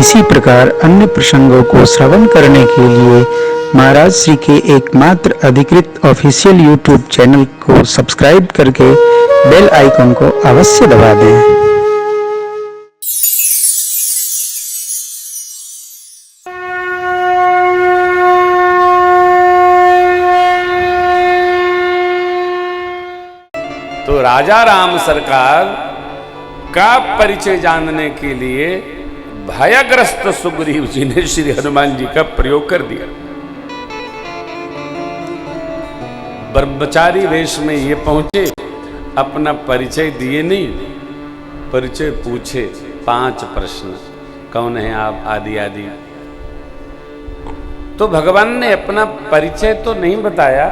इसी प्रकार अन्य प्रसंगों को श्रवण करने के लिए महाराज श्री के एकमात्र अधिकृत ऑफिशियल यूट्यूब चैनल को सब्सक्राइब करके बेल आइकन को अवश्य दबा दें। तो राजा राम सरकार का परिचय जानने के लिए भयग्रस्त सुग्रीव जी ने श्री हनुमान जी का प्रयोग कर दिया। ब्रह्मचारी वेश में ये पहुंचे, अपना परिचय दिए नहीं, परिचय पूछे 5 प्रश्न, कौन है आप, आदि आदि। तो भगवान ने अपना परिचय तो नहीं बताया,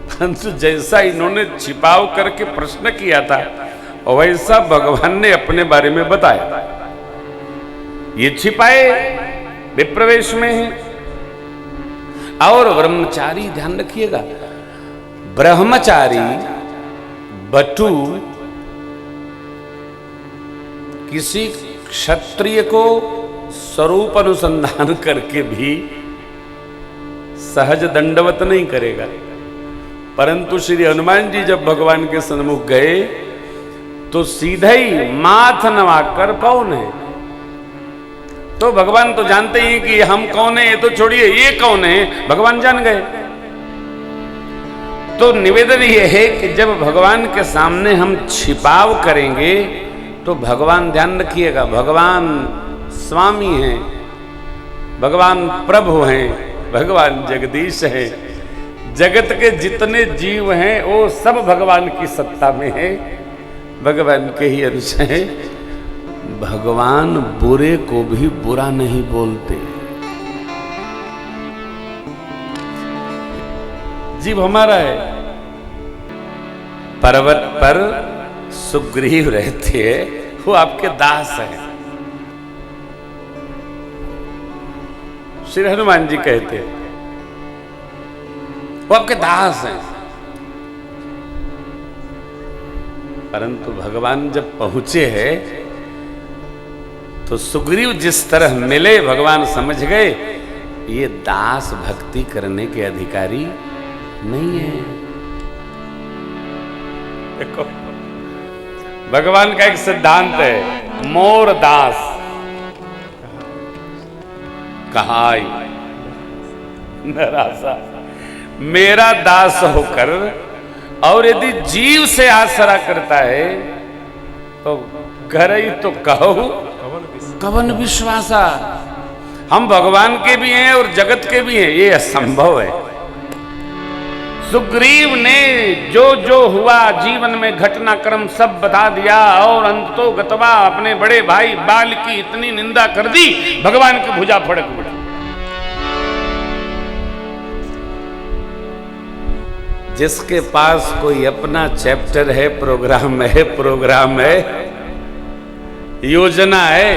परंतु जैसा इन्होंने छिपाव करके प्रश्न किया था वैसा भगवान ने अपने बारे में बताया। ये छिपाए विप्रवेश में है। और ब्रह्मचारी, ध्यान रखिएगा, ब्रह्मचारी बटु किसी क्षत्रिय को स्वरूप अनुसंधान करके भी सहज दंडवत नहीं करेगा। परंतु श्री हनुमान जी जब भगवान के सन्मुख गए तो सीधे ही माथ नवाकर कौन है, तो भगवान तो जानते ही कि हम कौन है, ये तो छोड़िए, ये कौन है, भगवान जान गए। तो निवेदन ये है कि जब भगवान के सामने हम छिपाव करेंगे तो भगवान, ध्यान रखिएगा, भगवान स्वामी हैं, भगवान प्रभु हैं, भगवान जगदीश हैं, जगत के जितने जीव हैं वो सब भगवान की सत्ता में है, भगवान के ही अंश हैं। भगवान बुरे को भी बुरा नहीं बोलते। जीव हमारा है। पर्वत पर सुग्रीव रहते हैं, वो आपके दास हैं। श्री हनुमान जी कहते हैं वो आपके दास हैं। परंतु भगवान जब पहुंचे हैं तो सुग्रीव जिस तरह मिले, भगवान समझ गए ये दास भक्ति करने के अधिकारी नहीं है। देखो, भगवान का एक सिद्धांत है, मोर दास कहाई नरासा। मेरा दास होकर और यदि जीव से आसरा करता है तो घर ही तो कहो कवन विश्वासा। हम भगवान के भी हैं और जगत के भी हैं, ये असंभव है। सुग्रीव ने जो जो हुआ जीवन में घटनाक्रम सब बता दिया और अंतो गतवा अपने बड़े भाई बाल की इतनी निंदा कर दी, भगवान की भुजा फड़क पड़ी। जिसके पास कोई अपना चैप्टर है, प्रोग्राम है, योजना है,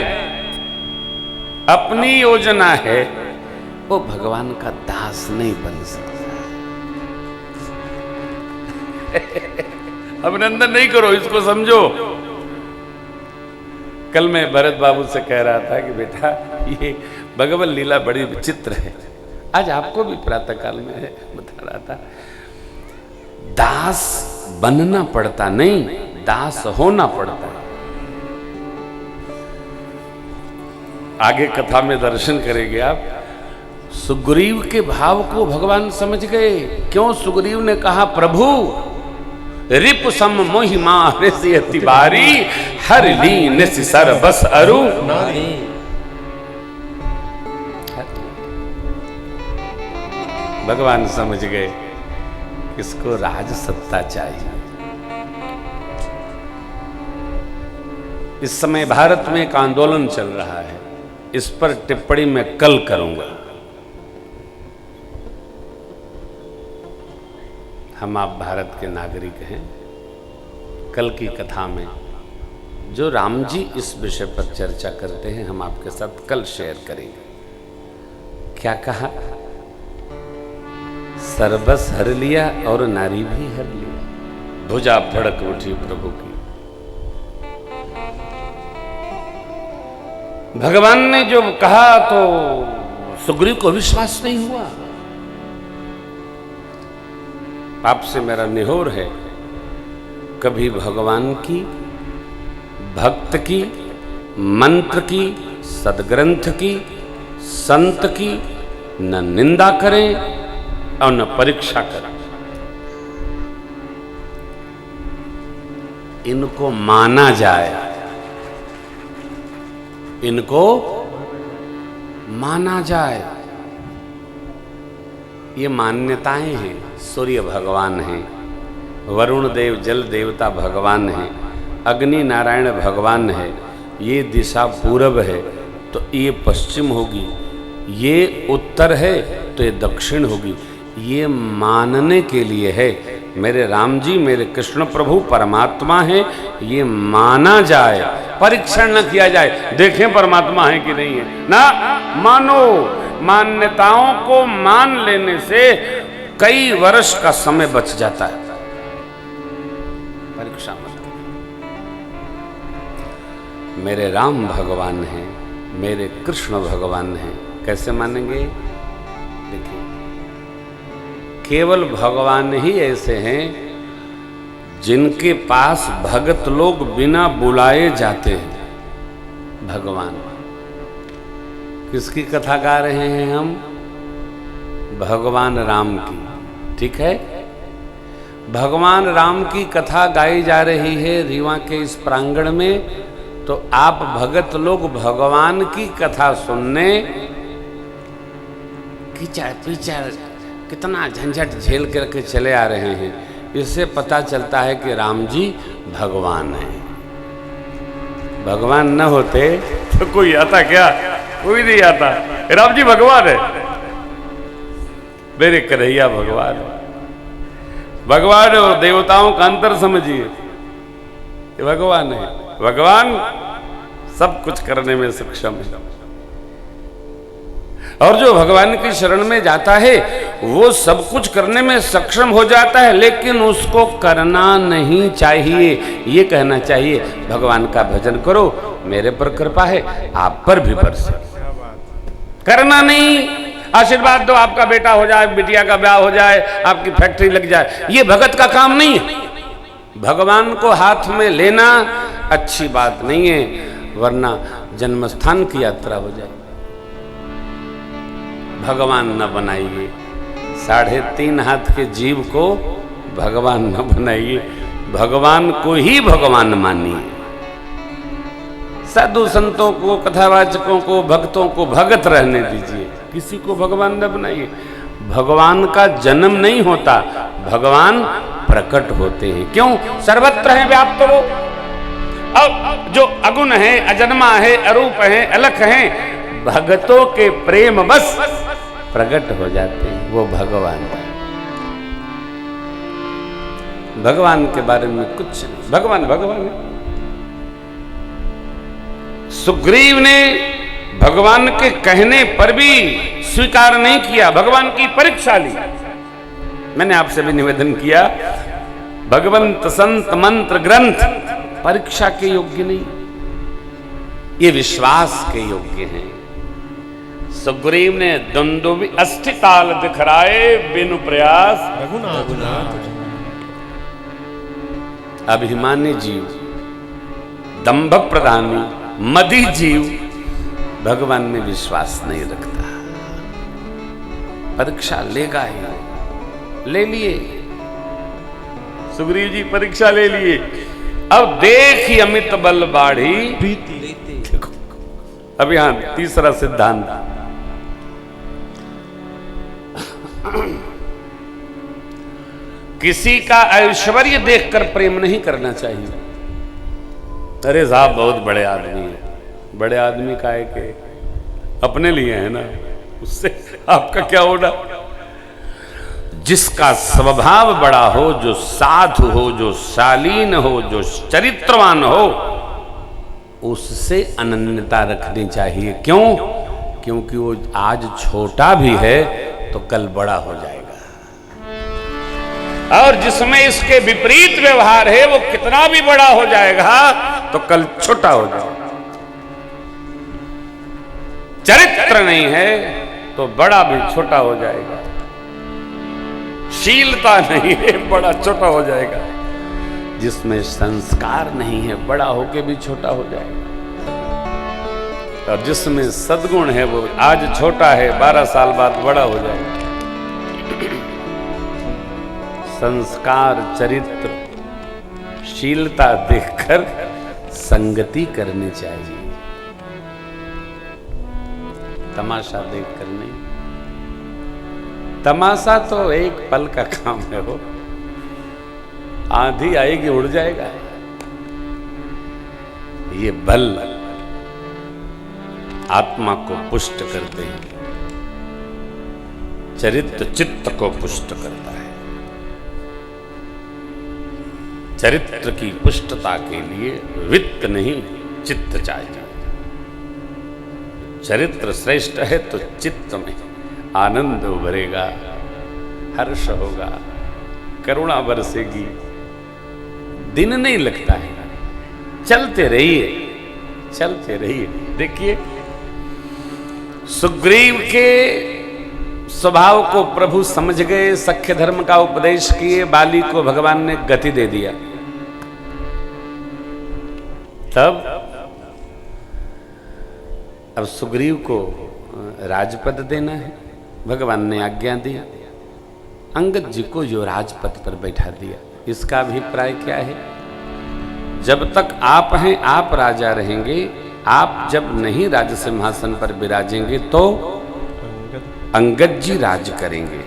अपनी योजना है, वो भगवान का दास नहीं बन सकता। अभिनंदन नहीं करो, इसको समझो। कल मैं भरत बाबू से कह रहा था कि बेटा ये भगवत लीला बड़ी विचित्र है। आज आपको भी प्रातःकाल में बता रहा था, दास बनना पड़ता नहीं, दास होना पड़ता है। आगे कथा में दर्शन करेंगे आप। सुग्रीव के भाव को भगवान समझ गए। क्यों सुग्रीव ने कहा, प्रभु रिपु सम मोहिमा अति बारी, हर लीन सर बस अरु। भगवान समझ गए इसको राज सत्ता चाहिए। इस समय भारत में एक आंदोलन चल रहा है, इस पर टिप्पणी मैं कल करूंगा। हम आप भारत के नागरिक हैं। कल की कथा में जो राम जी इस विषय पर चर्चा करते हैं, हम आपके साथ कल शेयर करेंगे। क्या कहा? सर्वस हर लिया और नारी भी हर लिया। भुजा फड़क उठी प्रभु की। भगवान ने जो कहा तो सुग्रीव को विश्वास नहीं हुआ। आपसे मेरा निहोर है, कभी भगवान की, भक्त की, मंत्र की, सदग्रंथ की, संत की न निंदा करें और न परीक्षा करें। इनको माना जाए, इनको माना जाए। ये मान्यताएं हैं। सूर्य भगवान हैं, वरुण देव जल देवता भगवान हैं, अग्नि नारायण भगवान है। ये दिशा पूरब है तो ये पश्चिम होगी, ये उत्तर है तो ये दक्षिण होगी। ये मानने के लिए है। मेरे राम जी मेरे कृष्ण प्रभु परमात्मा है, ये माना जाए, परीक्षण न किया जाए, देखें परमात्मा है कि नहीं है ना। मानो, मान्यताओं को मान लेने से कई वर्ष का समय बच जाता है। परीक्षा मत। मेरे राम भगवान हैं, मेरे कृष्ण भगवान हैं, कैसे मानेंगे? देखिए, केवल भगवान ही ऐसे हैं जिनके पास भगत लोग बिना बुलाए जाते हैं। भगवान किसकी कथा गा रहे हैं हम? भगवान राम की। ठीक है, भगवान राम की कथा गाई जा रही है रीवा के इस प्रांगण में, तो आप भगत लोग भगवान की कथा सुनने कीचड़ पीचड़ कितना झंझट झेल करके चले आ रहे हैं। इससे पता चलता है कि राम जी भगवान हैं। भगवान न होते तो कोई आता क्या? कोई नहीं आता। राम जी भगवान है, मेरे कन्हैया भगवान है। भगवान और देवताओं का अंतर समझिए, ये भगवान है। भगवान सब कुछ करने में सक्षम है, और जो भगवान की शरण में जाता है वो सब कुछ करने में सक्षम हो जाता है, लेकिन उसको करना नहीं चाहिए। ये कहना चाहिए भगवान का भजन करो, मेरे पर कृपा है, आप पर भी बरसे। करना नहीं, आशीर्वाद दो, आपका बेटा हो जाए, बिटिया का ब्याह हो जाए, आपकी फैक्ट्री लग जाए, ये भगत का काम नहीं है। भगवान को हाथ में लेना अच्छी बात नहीं है, वरना जन्मस्थान की यात्रा हो जाए। भगवान न बनाइए, 3.5 हाथ के जीव को भगवान न बनाइए, भगवान को ही भगवान मानिए। साधु संतों को, कथावाचकों को, भक्तों को भगत रहने दीजिए, किसी को भगवान न बनाइए। भगवान का जन्म नहीं होता, भगवान प्रकट होते हैं। क्यों? सर्वत्र हैं व्याप्त वो। अब जो अगुण है, अजन्मा है, अरूप है, अलख है, भगतों के प्रेम बस प्रकट हो जाते हैं, वो भगवान है। भगवान के बारे में कुछ नहीं, भगवान भगवान है। सुग्रीव ने भगवान के कहने पर भी स्वीकार नहीं किया, भगवान की परीक्षा ली। मैंने आपसे भी निवेदन किया, भगवंत संत मंत्र ग्रंथ परीक्षा के योग्य नहीं, ये विश्वास के योग्य हैं। सुग्रीव ने दुंदुभि अस्थि ताल दिखराए बिनु प्रयास रघुनाथ। अभिमानी जीव, दंभक प्रधानी, मदी जीव भगवान में विश्वास नहीं रखता। परीक्षा लेगा ही, ले लिए सुग्रीव जी, परीक्षा ले लिए। अब देखी अमित बल बाढ़ी प्रीति लेते। अब यहां तीसरा सिद्धांत, किसी का ऐश्वर्य देखकर प्रेम नहीं करना चाहिए। अरे साहब बहुत बड़े आदमी है, बड़े आदमी का है कि अपने लिए है ना, उससे आपका क्या होना। जिसका स्वभाव बड़ा हो, जो साधु हो, जो शालीन हो, जो चरित्रवान हो, उससे अनन्यता रखनी चाहिए। क्यों? क्योंकि वो आज छोटा भी है तो कल बड़ा हो जाएगा, और जिसमें इसके विपरीत व्यवहार है वो कितना भी बड़ा हो जाएगा तो कल छोटा हो जाएगा। चरित्र नहीं है तो बड़ा भी छोटा हो जाएगा। शीलता नहीं है, बड़ा छोटा हो जाएगा। जिसमें संस्कार नहीं है, बड़ा होके भी छोटा हो जाएगा। और जिसमें सद्गुण है, वो आज छोटा है, 12 साल बाद बड़ा हो जाएगा। संस्कार, चरित्र, शीलता देखकर संगति करनी चाहिए, तमाशा देखकर नहीं। तमाशा तो एक पल का काम है, हो आंधी आएगी उड़ जाएगा। ये बल आत्मा को पुष्ट करते हैं, चरित्र चित्त को पुष्ट करता है। चरित्र की पुष्टता के लिए वित्त नहीं, चित्त चाहिए। चरित्र श्रेष्ठ है तो चित्त में आनंद उभरेगा, हर्ष होगा, करुणा बरसेगी, दिन नहीं लगता है। चलते रहिए, चलते रहिए। देखिए, सुग्रीव के स्वभाव को प्रभु समझ गए, सख्य धर्म का उपदेश किए, बाली को भगवान ने गति दे दिया। तब अब सुग्रीव को राजपद देना है, भगवान ने आज्ञा दी। अंगद जी को जो राजपद पर बैठा दिया, इसका अभिप्राय क्या है? जब तक आप हैं, आप राजा रहेंगे। आप जब नहीं राज सिंहासन पर विराजेंगे तो अंगद जी राज करेंगे।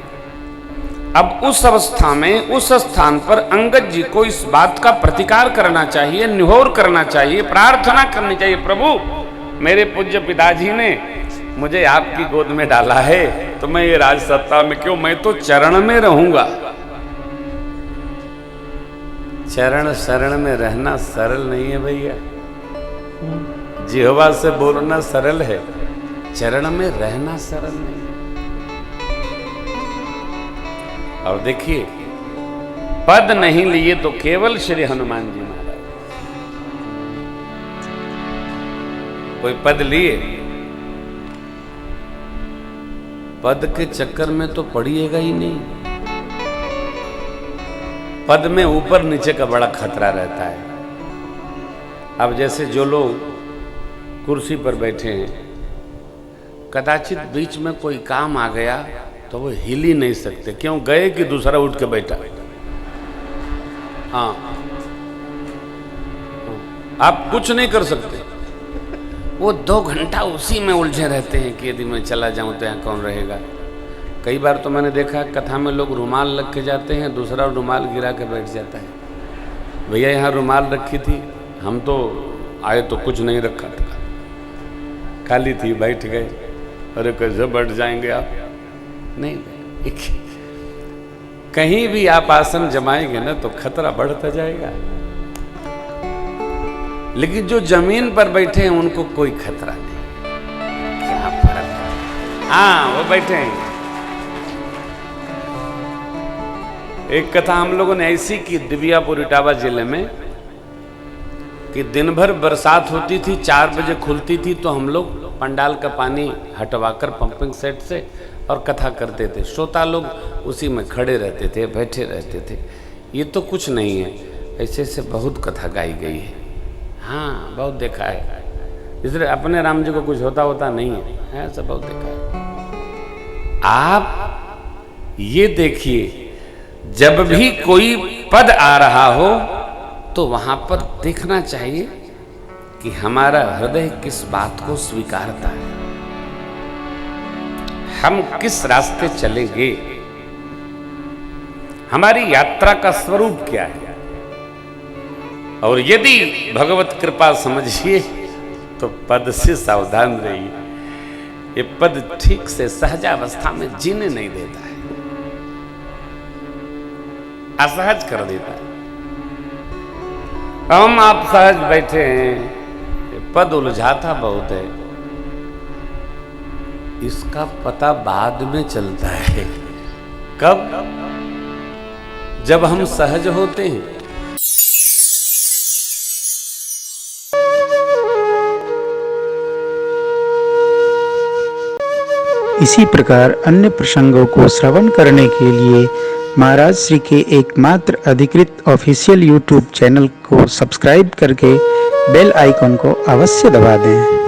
अब उस अवस्था में, उस स्थान पर अंगद जी को इस बात का प्रतिकार करना चाहिए, निहोर करना चाहिए, प्रार्थना करनी चाहिए, प्रभु मेरे पूज्य पिताजी ने मुझे आपकी गोद में डाला है, तो मैं ये राज सत्ता में क्यों, मैं तो चरण में रहूंगा। चरण शरण में रहना सरल नहीं है भैया। जिह्वा से बोलना सरल है, चरण में रहना सरल नहीं। और देखिए, पद नहीं लिए तो केवल श्री हनुमान जी महाराज। कोई पद लिए, पद के चक्कर में तो पड़िएगा ही नहीं। पद में ऊपर नीचे का बड़ा खतरा रहता है। अब जैसे जो लोग कुर्सी पर बैठे हैं, कदाचित बीच में कोई काम आ गया तो वो हिल ही नहीं सकते। क्यों? गए कि दूसरा उठ के बैठा। हाँ, आप कुछ नहीं कर सकते। वो 2 घंटा उसी में उलझे रहते हैं कि यदि मैं चला जाऊं तो यहाँ कौन रहेगा। कई बार तो मैंने देखा कथा में लोग रुमाल लग के जाते हैं, दूसरा रुमाल गिरा के बैठ जाता है। भैया यहाँ रुमाल रखी थी, हम तो आए तो कुछ नहीं रखा था, खाली थी, बैठ गए। अरे कैसे बैठ जाएंगे आप? नहीं, कहीं भी आप आसन जमाएंगे ना तो खतरा बढ़ता जाएगा। लेकिन जो जमीन पर बैठे हैं उनको कोई खतरा नहीं। क्या फर्क है? हाँ, वो बैठे हैं। एक कथा हम लोगों ने ऐसी की दिव्यापुर इटावा जिले में कि दिन भर बरसात होती थी, 4 बजे खुलती थी, तो हम लोग पंडाल का पानी हटवाकर पंपिंग सेट से और कथा करते थे। श्रोता लोग उसी में खड़े रहते थे, बैठे रहते थे। ये तो कुछ नहीं है, ऐसे से बहुत कथा गाई गई है। हाँ, बहुत देखा है। इसलिए अपने राम जी को कुछ होता नहीं है, ऐसा बहुत देखा है। आप ये देखिए, जब भी कोई पद आ रहा हो तो वहां पर देखना चाहिए कि हमारा हृदय किस बात को स्वीकारता है, हम किस रास्ते चलेंगे, हमारी यात्रा का स्वरूप क्या है। और यदि भगवत कृपा समझिए तो पद से सावधान रहिए। ये पद ठीक से सहजावस्था में जीने नहीं देता है, असहज कर देता है। हम आप सहज बैठे हैं, पद उलझाता बहुत है। इसका पता बाद में चलता है। कब? जब हम सहज होते हैं। इसी प्रकार अन्य प्रसंगों को श्रवण करने के लिए महाराज श्री के एकमात्र अधिकृत ऑफिशियल यूट्यूब चैनल को सब्सक्राइब करके बेल आइकन को अवश्य दबा दें।